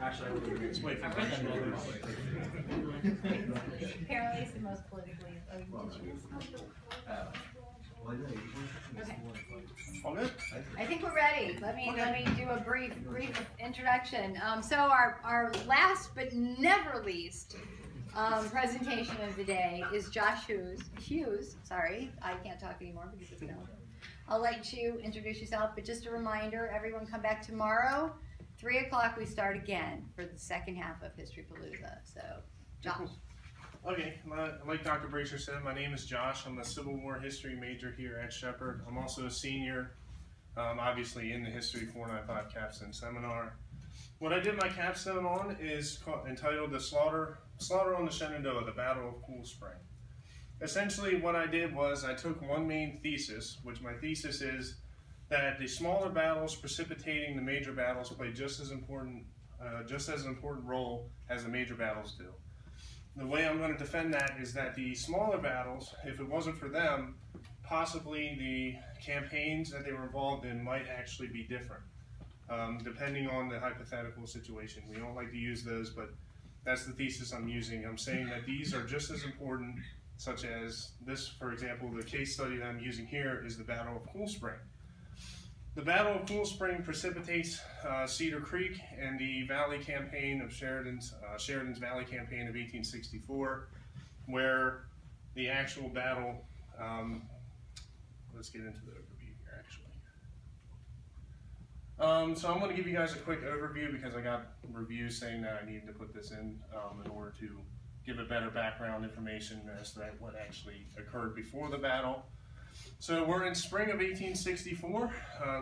Actually, let's wait for Apparently, it's the most politically. Okay. All good? I think we're ready. Let me do a brief introduction. So our last but never least presentation of the day is Josh Hughes. Sorry, I can't talk anymore because it's no. I'll let you introduce yourself, but just a reminder, everyone come back tomorrow, 3 o'clock we start again for the second half of History Palooza. So, Josh. Okay, like Dr. Bracer said, my name is Josh. I'm a Civil War history major here at Shepherd. I'm also a senior, obviously in the History 495 Capstone seminar. What I did my capstone on is entitled The Slaughter on the Shenandoah, the Battle of Cool Spring. Essentially what I did was I took one main thesis, which my thesis is that the smaller battles precipitating the major battles play just as important role as the major battles do. The way I'm going to defend that is that the smaller battles, if it wasn't for them, possibly the campaigns that they were involved in might actually be different, depending on the hypothetical situation. We don't like to use those, but that's the thesis I'm using. I'm saying that these are just as important, such as this, for example, the case study that I'm using here is the Battle of Cool Spring. The Battle of Cool Spring precipitates Cedar Creek and the Valley Campaign of Sheridan's Valley Campaign of 1864, where the actual battle, let's get into the overview here actually. So I'm going to give you guys a quick overview because I got reviews saying that I needed to put this in order to give a better background information as to what actually occurred before the battle. So we're in spring of 1864.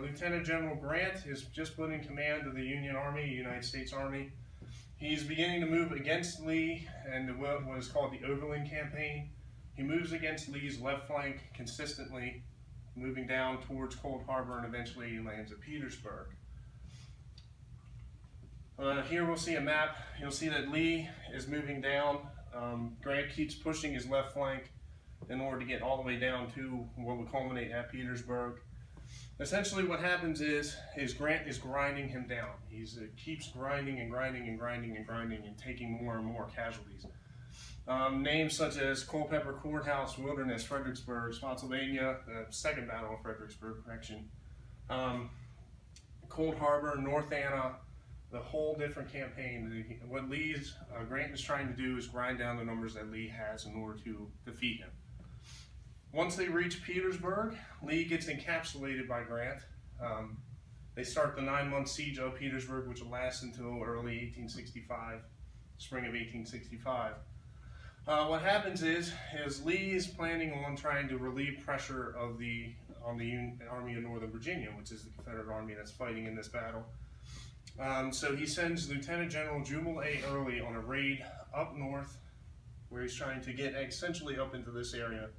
Lieutenant General Grant is just put in command of the Union Army, United States Army. He's beginning to move against Lee and what is called the Overland Campaign. He moves against Lee's left flank consistently, moving down towards Cold Harbor, and eventually he lands at Petersburg. Here we'll see a map. You'll see that Lee is moving down. Grant keeps pushing his left flank in order to get all the way down to what would culminate at Petersburg. Essentially what happens is Grant is grinding him down. He keeps grinding and grinding and grinding and grinding and taking more and more casualties. Names such as Culpeper Courthouse, Wilderness, Fredericksburg, Spotsylvania, the Second Battle of Fredericksburg, correction, Cold Harbor, North Anna, the whole different campaign. What Grant is trying to do is grind down the numbers that Lee has in order to defeat him. Once they reach Petersburg, Lee gets encapsulated by Grant. They start the 9-month siege of Petersburg, which will last until early 1865, spring of 1865. What happens is Lee is planning on trying to relieve pressure on the Army of Northern Virginia, which is the Confederate Army that's fighting in this battle. So he sends Lieutenant General Jubal A. Early on a raid up north, where he's trying to get essentially up into this area,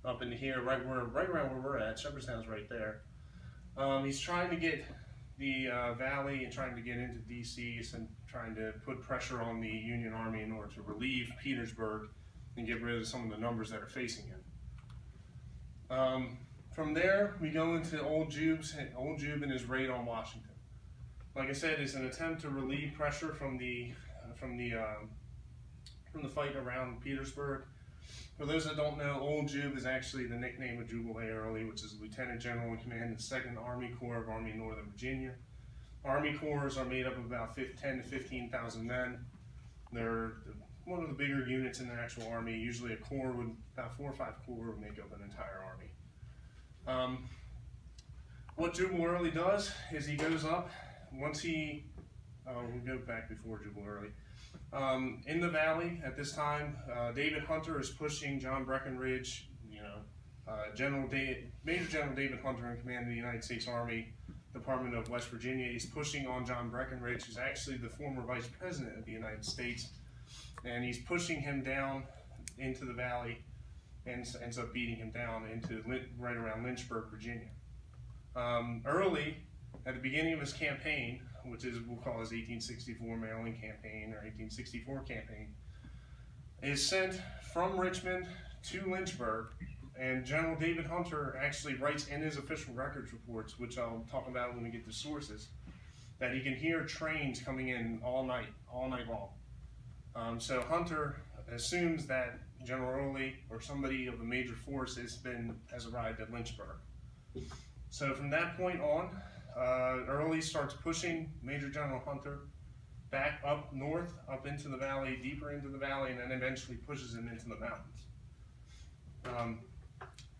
up into here, right around where we're at. Shepherdstown's right there. He's trying to get the valley and trying to get into D.C. and trying to put pressure on the Union Army in order to relieve Petersburg and get rid of some of the numbers that are facing him. From there, we go into Old Jube and his raid on Washington. Like I said, it's an attempt to relieve pressure from the fight around Petersburg. For those that don't know, Old Jube is actually the nickname of Jubal A. Early, which is Lieutenant General in command of the 2nd Army Corps of Army Northern Virginia. Army Corps are made up of about 10 to 15,000 men. They're one of the bigger units in the actual army. Usually a corps would, about 4 or 5 corps would make up an entire army. What Jubal Early does is he goes up. Once we'll go back before Jubal Early. In the valley at this time, David Hunter is pushing John Breckinridge, Major General David Hunter in command of the United States Army, Department of West Virginia. He's pushing on John Breckinridge, who's actually the former Vice President of the United States, and he's pushing him down into the valley and ends up beating him down into right around Lynchburg, Virginia. Early, at the beginning of his campaign, which is we'll call his 1864 Maryland campaign or 1864 campaign, is sent from Richmond to Lynchburg, and General David Hunter actually writes in his official records reports, which I'll talk about when we get to sources, that he can hear trains coming in all night long. So Hunter assumes that General Early or somebody of a major force has arrived at Lynchburg. So from that point on, Early starts pushing Major General Hunter back up north, up into the valley, deeper into the valley, and then eventually pushes him into the mountains.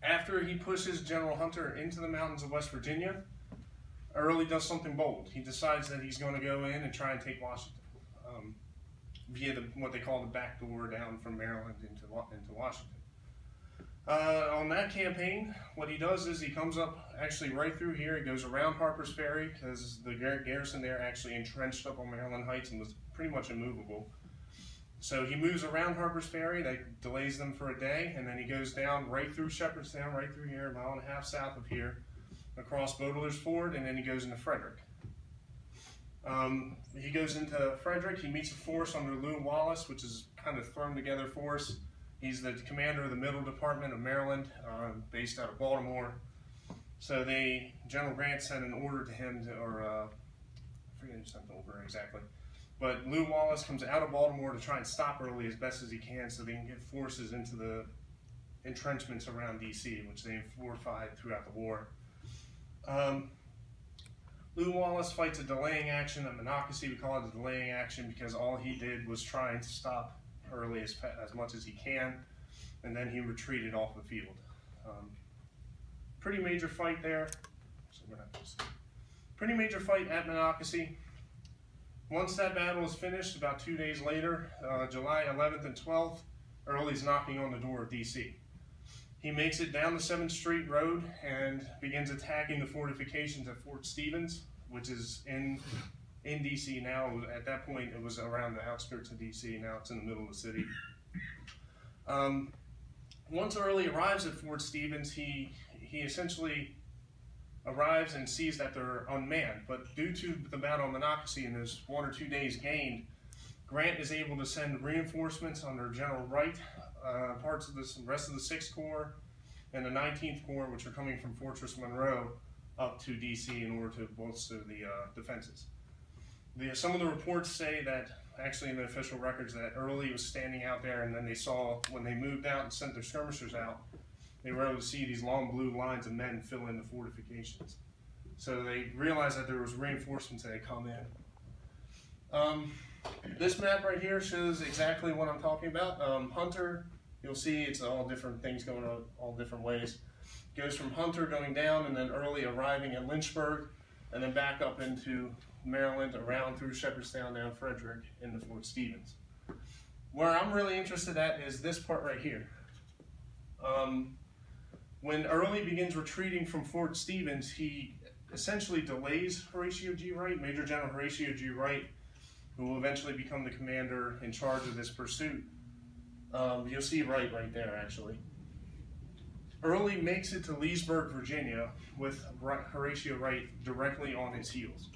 After he pushes General Hunter into the mountains of West Virginia, Early does something bold. He decides that he's going to go in and try and take Washington via what they call the back door down from Maryland into Washington. On that campaign, what he does is he comes up actually right through here. He goes around Harper's Ferry because the garrison there actually entrenched up on Maryland Heights and was pretty much immovable. So he moves around Harper's Ferry. That delays them for a day, and then he goes down right through Shepherdstown, right through here, a mile and a half south of here, across Boteler's Ford, and then he goes into Frederick. He goes into Frederick. He meets a force under Lew Wallace, which is kind of thrown together force. He's the commander of the Middle Department of Maryland, based out of Baltimore. So General Grant sent an order to him, I forget who sent the order exactly. But Lew Wallace comes out of Baltimore to try and stop Early as best as he can so they can get forces into the entrenchments around D.C., which they fortified throughout the war. Lew Wallace fights a delaying action at Monocacy. We call it a delaying action because all he did was trying to stop Early as much as he can, and then he retreated off the field. Pretty major fight there. Pretty major fight at Monocacy. Once that battle is finished, about 2 days later, July 11th and 12th, Early's knocking on the door of D.C. He makes it down the 7th Street Road and begins attacking the fortifications at Fort Stevens, which is in D.C. now. At that point, it was around the outskirts of D.C. Now it's in the middle of the city. Once Early arrives at Fort Stevens, he essentially arrives and sees that they're unmanned. But due to the battle of Monocacy and those 1 or 2 days gained, Grant is able to send reinforcements under General Wright, parts of the rest of the 6th Corps and the 19th Corps, which are coming from Fortress Monroe, up to D.C. in order to bolster the defenses. Some of the reports say that, actually in the official records, that Early was standing out there, and then they saw, when they moved out and sent their skirmishers out, they were able to see these long blue lines of men fill in the fortifications. So they realized that there was reinforcements that had come in. This map right here shows exactly what I'm talking about. Hunter, you'll see it's all different things going on all different ways. It goes from Hunter going down and then Early arriving at Lynchburg and then back up into Maryland, around through Shepherdstown, down Frederick, into Fort Stevens. Where I'm really interested at is this part right here. When Early begins retreating from Fort Stevens, he essentially delays Horatio G. Wright, Major General Horatio G. Wright, who will eventually become the commander in charge of this pursuit. You'll see Wright right there, actually. Early makes it to Leesburg, Virginia, with Horatio Wright directly on his heels.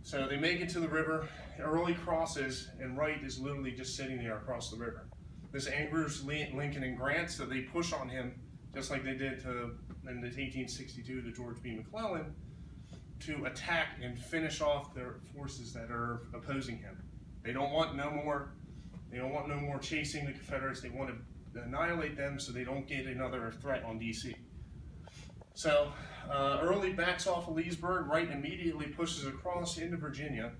So they make it to the river, Early crosses, and Wright is literally just sitting there across the river. This angers Lincoln and Grant, so they push on him, just like they did in 1862 to George B. McClellan, to attack and finish off their forces that are opposing him. They don't want no more chasing the Confederates. They want to annihilate them so they don't get another threat on D.C. So Early backs off of Leesburg. Wright immediately pushes across into Virginia.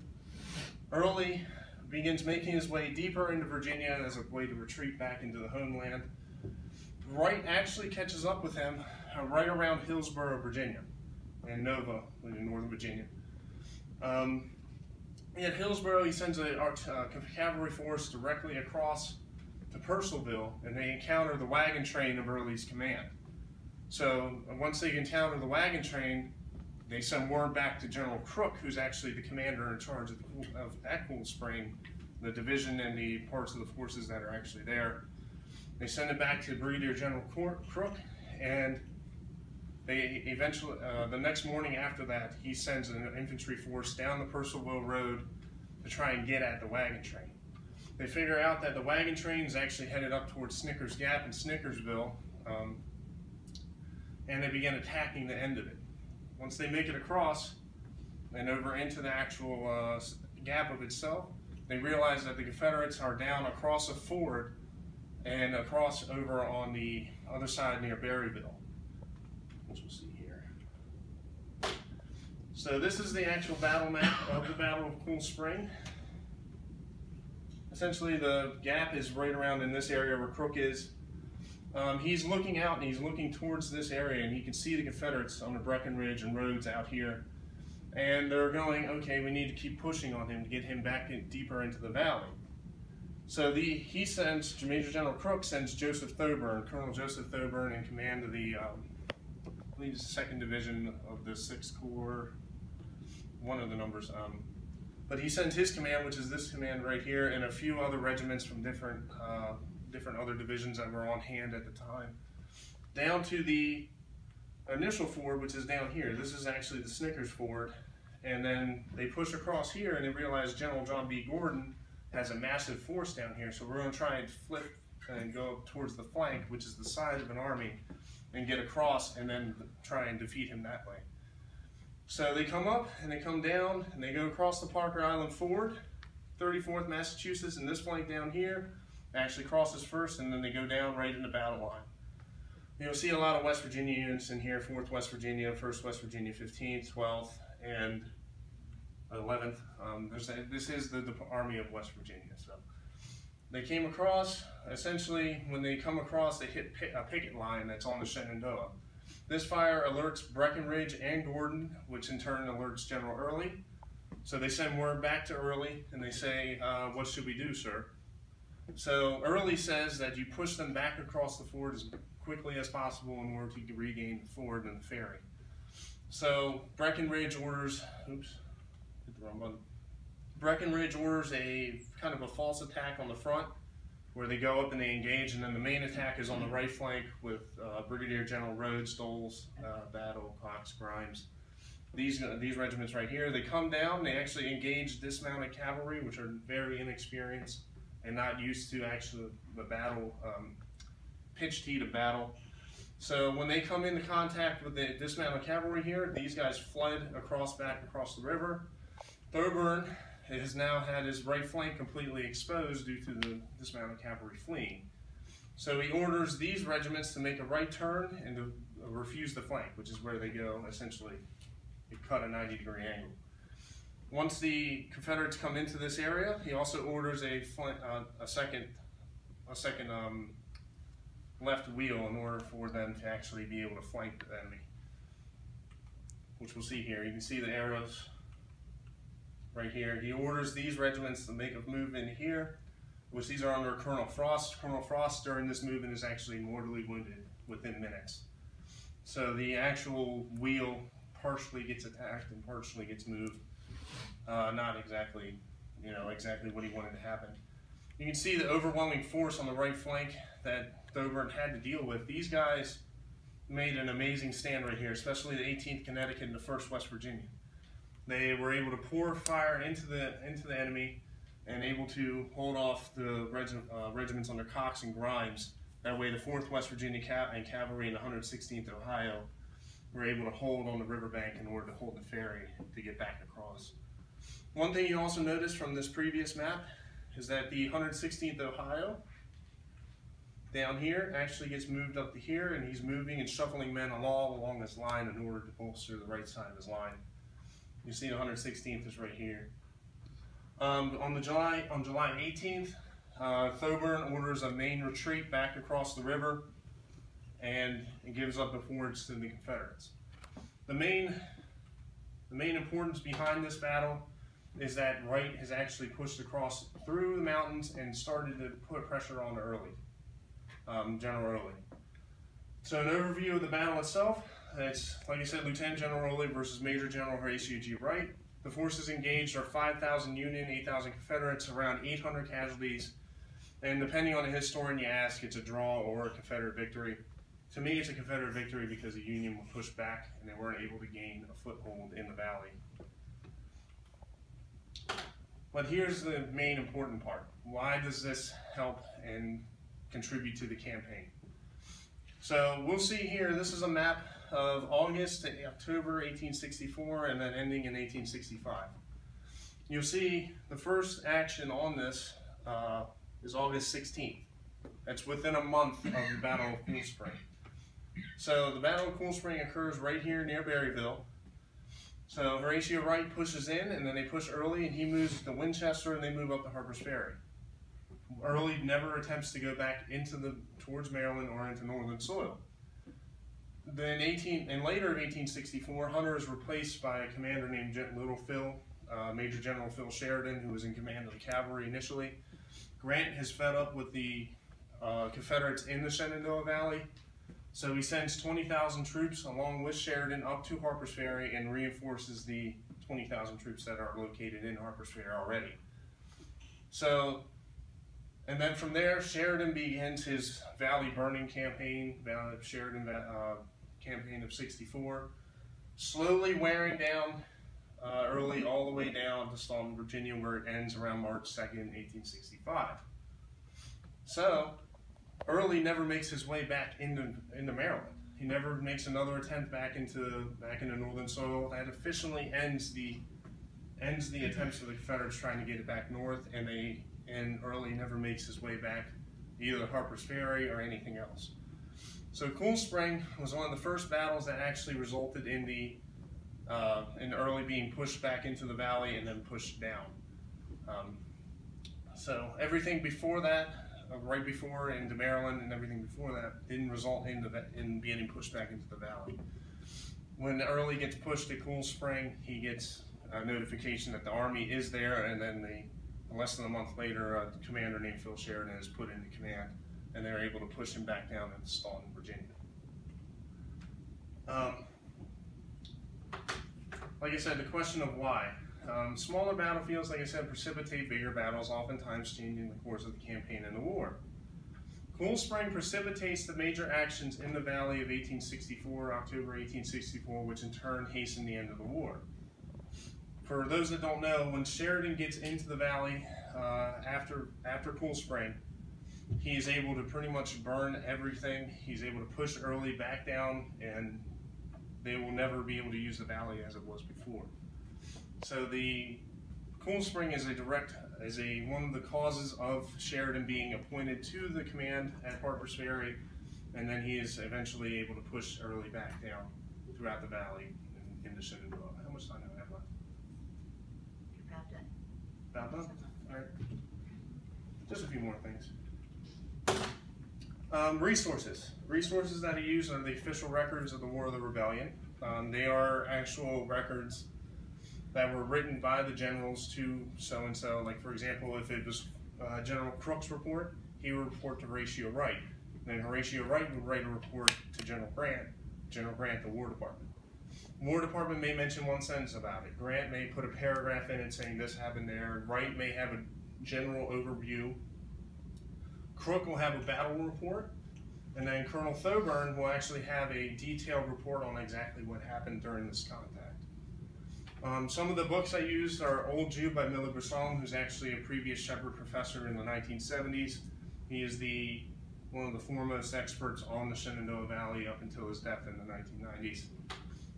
Early begins making his way deeper into Virginia as a way to retreat back into the homeland. Wright actually catches up with him right around Hillsborough, Virginia, and Nova in northern Virginia. At Hillsborough, he sends a cavalry force directly across to Purcellville, and they encounter the wagon train of Early's command. So once they encounter the wagon train, they send word back to General Crook, who's actually the commander in charge at Cold Spring, the division and the parts of the forces that are actually there. They send it back to Brigadier General Crook, and they eventually, the next morning after that, he sends an infantry force down the Purcellville Road to try and get at the wagon train. They figure out that the wagon train is actually headed up towards Snickers Gap and Snickersville, and they begin attacking the end of it. Once they make it across, and over into the actual gap of itself. They realize that the Confederates are down across a ford and across over on the other side near Berryville, which we'll see here. So this is the actual battle map of the Battle of Cool Spring. Essentially, the gap is right around in this area where Crook is. He's looking out and he's looking towards this area, and he can see the Confederates on the Breckinridge and Rhodes out here. And they're going, okay, we need to keep pushing on him to get him back deeper into the valley. So he sends, Major General Crook sends Joseph Thoburn, Colonel Joseph Thoburn, in command of the, I believe it's the 2nd Division of the 6th Corps, one of the numbers. But he sends his command, which is this command right here, and a few other regiments from different other divisions that were on hand at the time, down to the initial ford, which is down here. This is actually the Snickers Ford, and then they push across here and they realize General John B. Gordon has a massive force down here, so we're going to try and flip and go up towards the flank, which is the side of an army, and get across and then try and defeat him that way. So they come up and they come down and they go across the Parker Island Ford, 34th Massachusetts, and this flank down here actually crosses first, and then they go down right in the battle line. You'll see a lot of West Virginia units in here, 4th West Virginia, 1st West Virginia, 15th, 12th, and 11th. This is the Army of West Virginia. So they came across, essentially, when they come across, they hit a picket line that's on the Shenandoah. This fire alerts Breckinridge and Gordon, which in turn alerts General Early. So they send word back to Early, and they say, what should we do, sir? So Early says that you push them back across the ford as quickly as possible in order to regain the ford and the ferry. So Breckinridge orders, oops, hit the wrong button. Breckinridge orders a kind of a false attack on the front, where they go up and they engage, and then the main attack is on the right flank with Brigadier General Rhodes, Doles, Battle, Cox, Grimes. These regiments right here, they come down, they actually engage dismounted cavalry, which are very inexperienced and not used to actually the battle, pitched heat of battle. So when they come into contact with the dismounted cavalry here, these guys fled back across the river. Thoburn has now had his right flank completely exposed due to the dismounted cavalry fleeing. So he orders these regiments to make a right turn and to refuse the flank, which is where they go, essentially, they cut a 90-degree angle. Once the Confederates come into this area, he also orders a second left wheel in order for them to actually be able to flank the enemy, which we'll see here. You can see the arrows right here. He orders these regiments to make a move in here, which these are under Colonel Frost. Colonel Frost during this movement is actually mortally wounded within minutes. So the actual wheel partially gets attacked and partially gets moved. Not exactly, exactly what he wanted to happen. You can see the overwhelming force on the right flank that Thoburn had to deal with. These guys made an amazing stand right here, especially the 18th Connecticut and the 1st West Virginia. They were able to pour fire into the enemy and able to hold off the regiments under Cox and Grimes. That way the 4th West Virginia Cavalry and the 116th Ohio were able to hold on the riverbank in order to hold the ferry to get back across. One thing you also notice from this previous map is that the 116th Ohio down here actually gets moved up to here, and he's moving and shuffling men along his line in order to bolster the right side of his line. You see the 116th is right here. On July 18th, Thoburn orders a main retreat back across the river, and it gives up the fords to the Confederates. The main importance behind this battle is that Wright has actually pushed across through the mountains and started to put pressure on General Early. So an overview of the battle itself, it's, like I said, Lieutenant General Early versus Major General Horatio G. Wright. The forces engaged are 5,000 Union, 8,000 Confederates, around 800 casualties, and depending on the historian you ask, it's a draw or a Confederate victory. To me, it's a Confederate victory because the Union were pushed back and they weren't able to gain a foothold in the valley. But here's the main important part. Why does this help and contribute to the campaign? So we'll see here, this is a map of August to October 1864 and then ending in 1865. You'll see the first action on this is August 16th. That's within a month of the Battle of Cool Spring. So the Battle of Cool Spring occurs right here near Berryville. So Horatio Wright pushes in, and then they push Early, and he moves to Winchester, and they move up to Harper's Ferry. Early never attempts to go back towards Maryland or into northern soil. Then later in 1864, Hunter is replaced by a commander named Little Phil, Major General Phil Sheridan, who was in command of the cavalry initially. Grant has fed up with the Confederates in the Shenandoah Valley, so he sends 20,000 troops along with Sheridan up to Harper's Ferry and reinforces the 20,000 troops that are located in Harper's Ferry already. So, and then from there, Sheridan begins his Valley Burning campaign, campaign of 64, slowly wearing down Early all the way down to Staunton, Virginia, where it ends around March 2nd, 1865. So, Early never makes his way back into Maryland. He never makes another attempt back into northern soil. That officially ends the attempts of the Confederates trying to get it back north, and Early never makes his way back either Harper's Ferry or anything else. So Cool Spring was one of the first battles that actually resulted in Early being pushed back into the valley and then pushed down. So everything before that, right before into Maryland and everything before that, didn't result in getting pushed back into the valley. When Early gets pushed to Cool Spring, he gets a notification that the Army is there, and then less than a month later, a commander named Phil Sheridan is put into command, and they're able to push him back down into Staunton, Virginia. Like I said, the question of why. Smaller battlefields, like I said, precipitate bigger battles, oftentimes changing the course of the campaign and the war. Cool Spring precipitates the major actions in the Valley of October 1864, which in turn hastened the end of the war. For those that don't know, when Sheridan gets into the Valley after Cool Spring, he is able to pretty much burn everything. He's able to push Early back down, and they will never be able to use the Valley as it was before. So the Cool Spring is one of the causes of Sheridan being appointed to the command at Harper's Ferry, and then he is eventually able to push Early back down throughout the valley into Shenandoah. How much time do I have left? You're about done. About done? All right. Just a few more things. Resources that are used are the official records of the War of the Rebellion. They are actual records that were written by the generals to so-and-so. Like, for example, if it was General Crook's report, he would report to Horatio Wright. Then Horatio Wright would write a report to General Grant, the War Department. War Department may mention one sentence about it. Grant may put a paragraph in it saying this happened there. Wright may have a general overview. Crook will have a battle report, and then Colonel Thoburn will actually have a detailed report on exactly what happened during this contact. Some of the books I used are Old Jew by Miller Brisson, who's actually a previous Shepherd professor in the 1970s. He is one of the foremost experts on the Shenandoah Valley up until his death in the 1990s.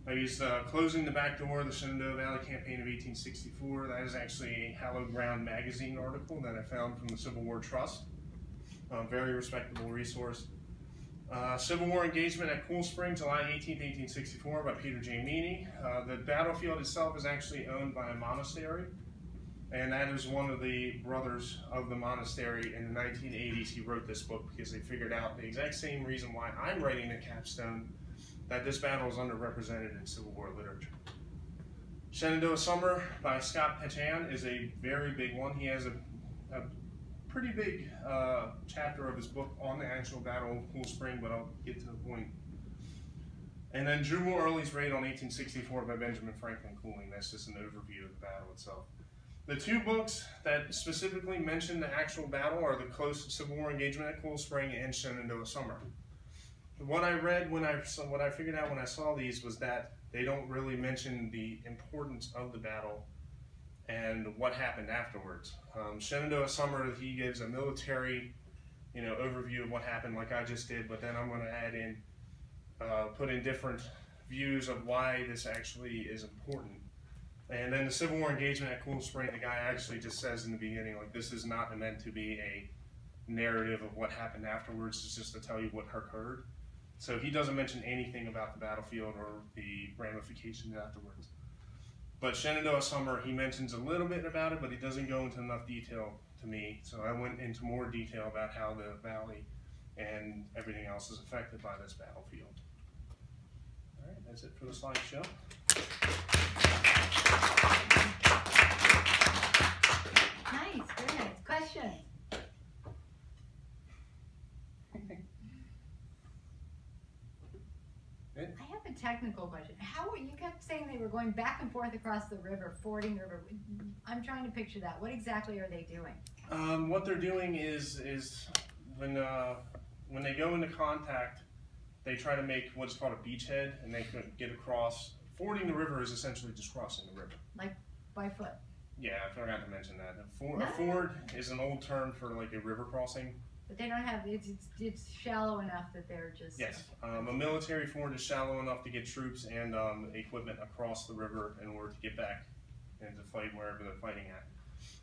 I used Closing the Back Door, the Shenandoah Valley Campaign of 1864. That is actually a Hallowed Ground magazine article that I found from the Civil War Trust. Very respectable resource. Civil War Engagement at Cool Spring, July 18, 1864 by Peter J. Meany. The battlefield itself is actually owned by a monastery, and that is one of the brothers of the monastery. In the 1980s, he wrote this book because they figured out the exact same reason why I'm writing a capstone, that this battle is underrepresented in Civil War literature. Shenandoah Summer by Scott Pechan is a very big one. He has a pretty big chapter of his book on the actual Battle of Cool Spring, but I'll get to the point. And then Drew Moore Early's Raid on 1864 by Benjamin Franklin Cooling. That's just an overview of the battle itself. The two books that specifically mention the actual battle are the Close Civil War Engagement at Cool Spring and Shenandoah Summer. What I read what I figured out when I saw these was that they don't really mention the importance of the battle and what happened afterwards. Shenandoah Summer, he gives a military overview of what happened like I just did, but then I'm going to add in, put in different views of why this actually is important. And then the Civil War engagement at Cool Spring, the guy actually just says in the beginning, like, this is not meant to be a narrative of what happened afterwards, it's just to tell you what occurred. So he doesn't mention anything about the battlefield or the ramifications afterwards. But Shenandoah Summer, he mentions a little bit about it, but he doesn't go into enough detail to me. So I went into more detail about how the valley and everything else is affected by this battlefield. All right, that's it for the slideshow. Nice, very nice. Questions? I have a technical question. You kept saying they were going back and forth across the river, fording the river. I'm trying to picture that. What exactly are they doing? What they're doing is when they go into contact, they try to make what's called a beachhead, and they could get across. Fording the river is essentially just crossing the river. Like by foot? Yeah, I forgot to mention that. A ford is an old term for like a river crossing. But they don't have, it's shallow enough that they're just... Yes, a military ford is shallow enough to get troops and equipment across the river in order to get back and to fight wherever they're fighting at.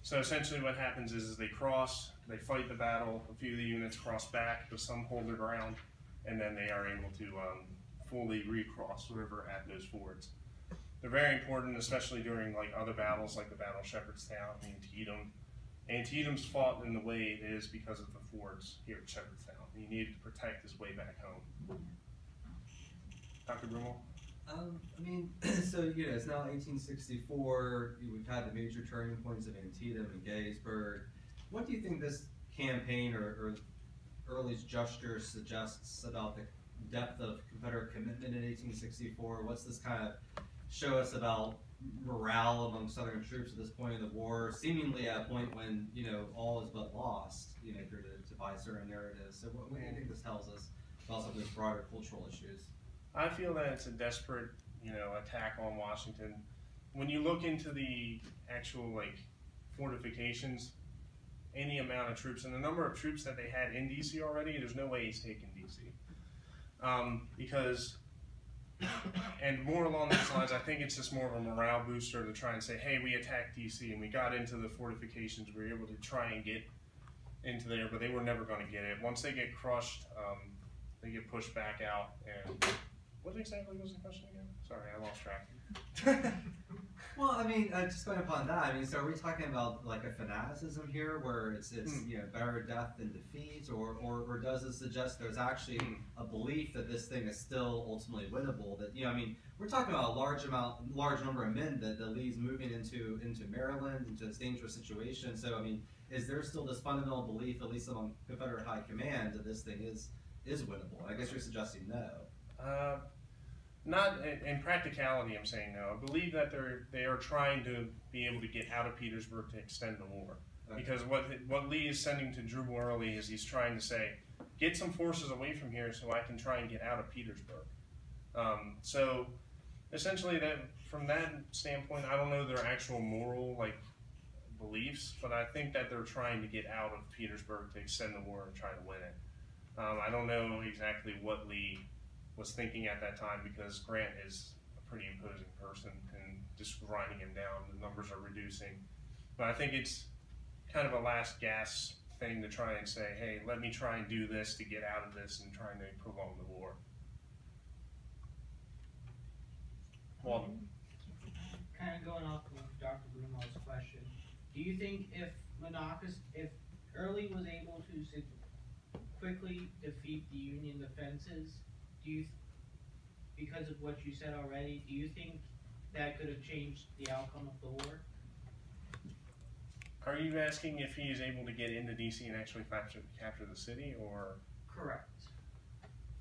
So essentially what happens is they cross, they fight the battle, a few of the units cross back, but some hold their ground, and then they are able to fully recross the river at those fords. They're very important, especially during like other battles, like the Battle of Shepherdstown and Antietam. Antietam's fought in the way it is because of the fords here at Shepherdstown. He needed to protect his way back home. Dr. Brumel? I mean, so, it's now 1864. We've had the major turning points of Antietam and Gettysburg. What do you think this campaign or Early's gesture suggests about the depth of Confederate commitment in 1864? What's this kind of show us about morale among Southern troops at this point in the war, seemingly at a point when, all is but lost, if you're to buy certain narratives. So what do you think this tells us about some of those broader cultural issues? I feel that it's a desperate, attack on Washington. When you look into the actual, fortifications, any amount of troops, and the number of troops that they had in D.C. already, there's no way he's taking D.C. Because... And more along those lines, I think it's just more of a morale booster to try and say, hey, we attacked D.C. and we got into the fortifications. We were able to try and get into there, but they were never going to get it. Once they get crushed, they get pushed back out. And what exactly was the question again? Sorry, I lost track. Well, I mean, just going upon that, so are we talking about like a fanaticism here, where it's better death than defeat, or does it suggest there's actually a belief that this thing is still ultimately winnable? That we're talking about a large number of men that Lee's moving into Maryland, into this dangerous situation. So is there still this fundamental belief, at least among Confederate high command, that this thing is winnable? I guess you're suggesting no. Not in practicality, I'm saying no. I believe that they are trying to be able to get out of Petersburg to extend the war. Okay. Because what Lee is sending to Drew Early is he's trying to say, get some forces away from here so I can try and get out of Petersburg. So essentially, from that standpoint, I don't know their actual moral beliefs, but I think that they're trying to get out of Petersburg to extend the war and try to win it. I don't know exactly what Lee was thinking at that time, because Grant is a pretty imposing person and just grinding him down. The numbers are reducing. But I think it's kind of a last gasp thing to try and say, hey, let me try and do this to get out of this and trying to prolong the war. Well, kind of going off of Dr. Bruno's question, do you think if Early was able to quickly defeat the Union defenses, because of what you said already, do you think that could have changed the outcome of the war? Are you asking if he is able to get into D.C. and actually capture the city, or? Correct.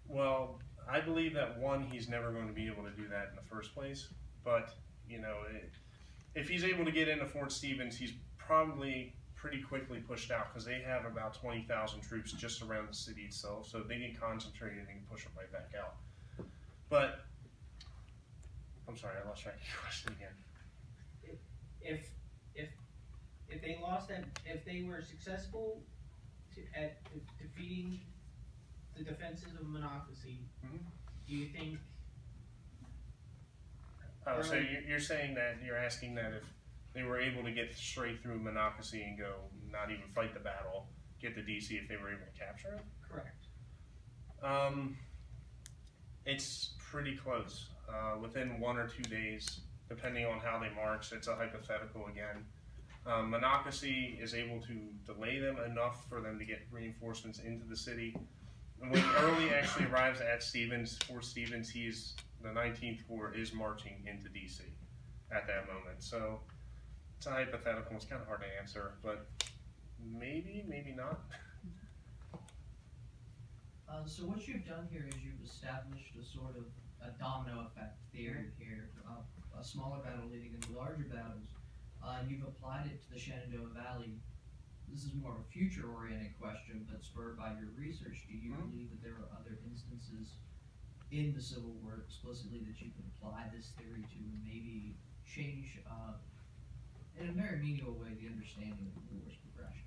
Well, I believe that he's never going to be able to do that in the first place. But if he's able to get into Fort Stevens, he's probably pretty quickly pushed out, because they have about 20,000 troops just around the city itself, so they get concentrated and push them right back out. But I'm sorry, I lost track of your question again. If they lost that, if they were successful at defeating the defenses of Monocacy, do you think? Oh, so you're saying that you're asking that if they were able to get straight through Monocacy and go, not even fight the battle, get to DC if they were able to capture it? Correct. It's pretty close. Within 1 or 2 days, depending on how they march, it's a hypothetical again. Monocacy is able to delay them enough for them to get reinforcements into the city. And when Early actually arrives at Fort Stevens, the 19th Corps is marching into DC at that moment. So it's a hypothetical. It's kind of hard to answer, but maybe, maybe not. So what you've done here is you've established a sort of a domino effect theory here, a smaller battle leading into larger battles. You've applied it to the Shenandoah Valley. This is more of a future-oriented question, but spurred by your research, do you believe that there are other instances in the Civil War explicitly that you can apply this theory to and maybe change, in a very meaningful way, the understanding of the war's progression?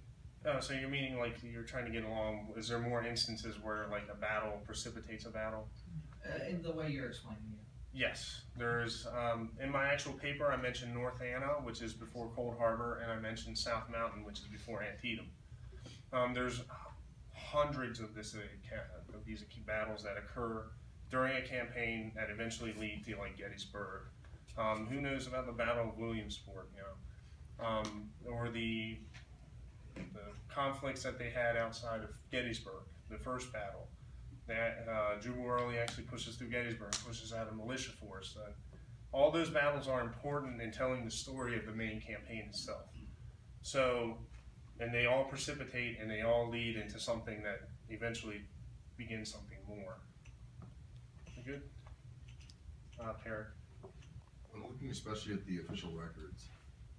Oh, so you're meaning like you're trying to get along, is there more instances where like a battle precipitates a battle? In the way you're explaining it. Yes, there's, in my actual paper I mentioned North Anna, which is before Cold Harbor, and I mentioned South Mountain, which is before Antietam. There's hundreds of these battles that occur during a campaign that eventually lead to like Gettysburg. Who knows about the Battle of Williamsport, you know, or the conflicts that they had outside of Gettysburg, the first battle. That Jubal Early actually pushes through Gettysburg, pushes out a militia force. All those battles are important in telling the story of the main campaign itself. So, and they all precipitate and they all lead into something that eventually begins something more. You good? Perry? When looking especially at the official records,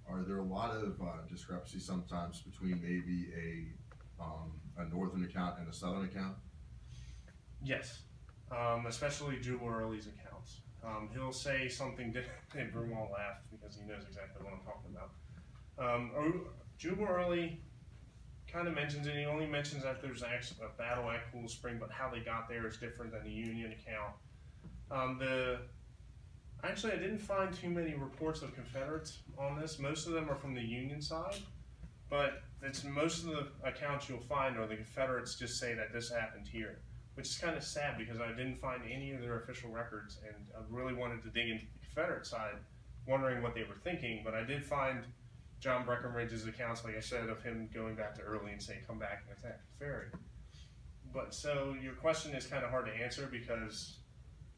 are there a lot of discrepancies sometimes between maybe a northern account and a southern account? Yes, especially Jubal Early's accounts. He'll say something different, and Broomall laughed because he knows exactly what I'm talking about. Jubal Early kind of mentions it. He only mentions that there's actually a battle at Cool Spring, but how they got there is different than the Union account. Actually, I didn't find too many reports of Confederates on this. Most of them are from the Union side, but it's most of the accounts you'll find are the Confederates just say that this happened here, which is kind of sad because I didn't find any of their official records, and I really wanted to dig into the Confederate side, wondering what they were thinking, but I did find John Breckinridge's accounts, like I said, of him going back to Early and saying, come back and attack the ferry. But so your question is kind of hard to answer because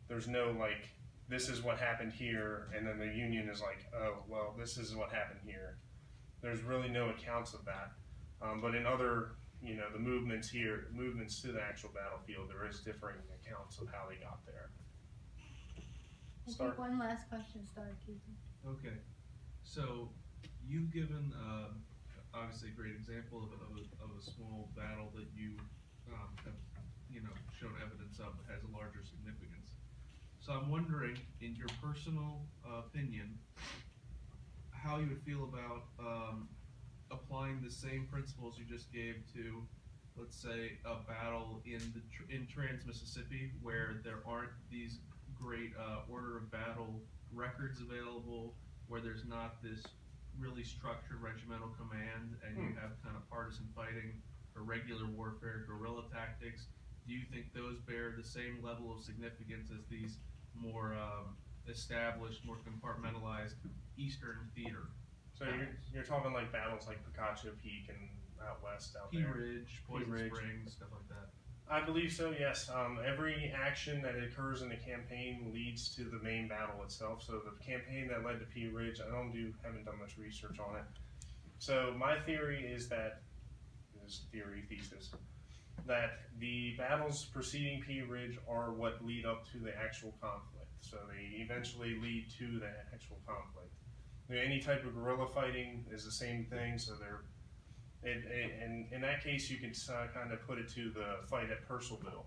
there's no like, this is what happened here, and then the Union is like, oh, well, this is what happened here. There's really no accounts of that. But in other, you know, the movements here, movements to the actual battlefield, there is differing accounts of how they got there. I think one last question, Star Keaton. Okay, so you've given obviously a great example of a small battle that you have, you know, shown evidence of that has a larger significance. So I'm wondering, in your personal opinion, how you would feel about applying the same principles you just gave to, let's say, a battle in Trans-Mississippi, where there aren't these great order of battle records available, where there's not this really structured regimental command, and you have kind of partisan fighting or regular warfare, guerrilla tactics. Do you think those bear the same level of significance as these more established, more compartmentalized Eastern theater? So you're talking like battles like Picacho Peak and out west, out Pea there. Ridge, Poison Springs, stuff like that. I believe so, yes. Every action that occurs in the campaign leads to the main battle itself. So the campaign that led to Pea Ridge, I haven't done much research on it. So my theory is that, thesis, that the battles preceding Pea Ridge are what lead up to the actual conflict. So they eventually lead to the actual conflict. Any type of guerrilla fighting is the same thing, so in that case you can kind of put it to the fight at Purcellville.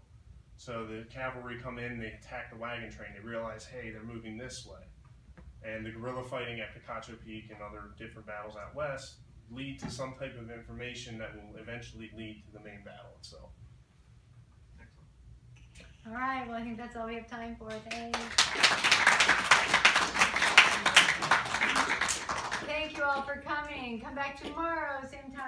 So the cavalry come in, they attack the wagon train, they realize, hey, they're moving this way. And the guerrilla fighting at Picacho Peak and other different battles out west lead to some type of information that will eventually lead to the main battle itself. Excellent. All right, well, I think that's all we have time for. Thanks. Thank you all for coming. Come back tomorrow, same time.